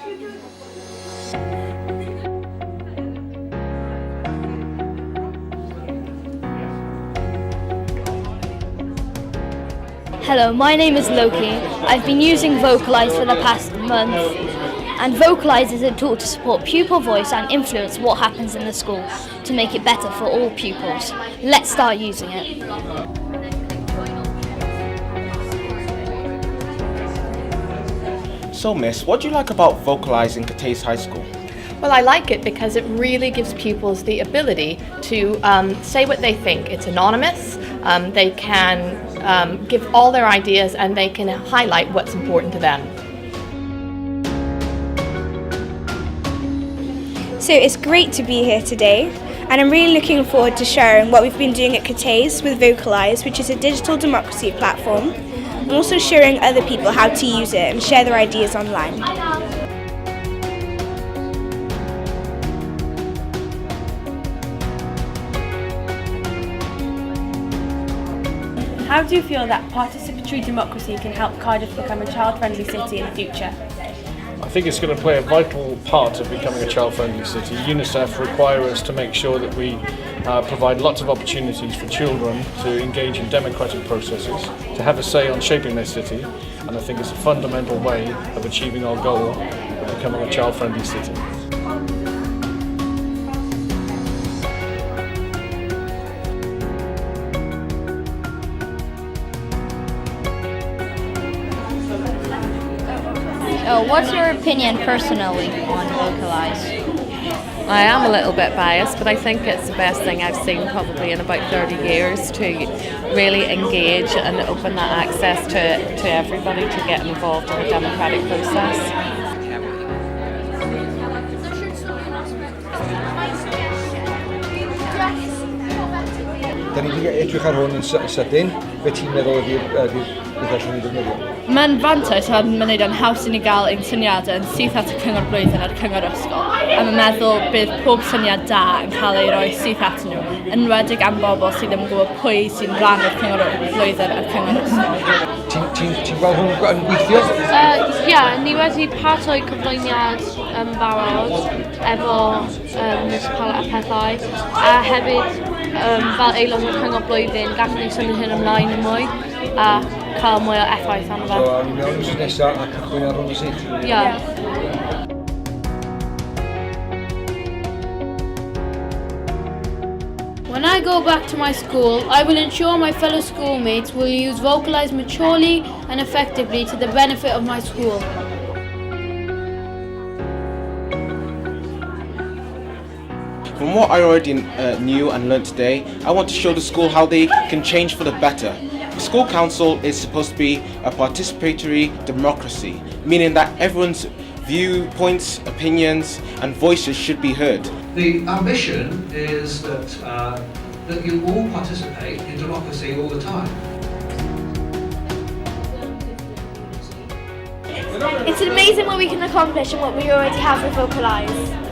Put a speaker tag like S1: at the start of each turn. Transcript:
S1: Hello, my name is Loki. I've been using VocalEyes for the past month, and VocalEyes is a tool to support pupil voice and influence what happens in the school to make it better for all pupils. Let's start using it.
S2: So Miss, what do you like about VocalEyes in Cardiff High School?
S3: Well, I like it because it really gives pupils the ability to say what they think. It's anonymous, they can give all their ideas and they can highlight what's important to them.
S4: So it's great to be here today, and I'm really looking forward to sharing what we've been doing at Cardiff with VocalEyes, which is a digital democracy platform, and also showing other people how to use it and share their ideas online.
S5: How do you feel that participatory democracy can help Cardiff become a child-friendly city in the future?
S6: I think it's going to play a vital part of becoming a child-friendly city. UNICEF require us to make sure that we provide lots of opportunities for children to engage in democratic processes, to have a say on shaping their city, and I think it's a fundamental way of achieving our goal of becoming a child-friendly city.
S1: What's your opinion personally on VocalEyes?
S7: I am a little bit biased, but I think it's the best thing I've seen probably in about 30 years to really engage and open that access to everybody to get involved in the democratic process.
S8: Da ni wedi edrych ar hwn yn sydyn, fe ti'n meddwl ydy'r gallwn ni ddefnyddio?
S9: Mae'n fantais a mae'n gwneud yn haws i ni gael ein syniadau yn syth at y cyngor blwyddyn a'r cyngor ysgol. A mae'n meddwl bydd pob syniad da yn cael ei roi syth at nhw, yn enwedig am bobl sydd ddim yn gwybod pwy sy'n rhan o'r cyngor blwyddyn a'r cyngor ysgol.
S8: Ti'n gweld hwn yn gweithio?
S10: Ie, ni wedi paratoi cyflwyniad barod efo municipal a pethau, a hefyd fel aelod o'r cyngor blwyddyn gallwn ni symud hyn ymlaen yn mwy a cael mwy o effaith arno fe.
S8: So, ni mewn wrth nesaf a cychwyn ar hwn y sydd?
S10: Ie.
S11: When I go back to my school, I will ensure my fellow schoolmates will use VocalEyes maturely and effectively to the benefit of my school.
S2: From what I already knew and learned today, I want to show the school how they can change for the better. The school council is supposed to be a participatory democracy, meaning that everyone's viewpoints, opinions and voices should be heard.
S12: The ambition is that you all participate in democracy all the time.
S4: It's amazing what we can accomplish and what we already have with VocalEyes.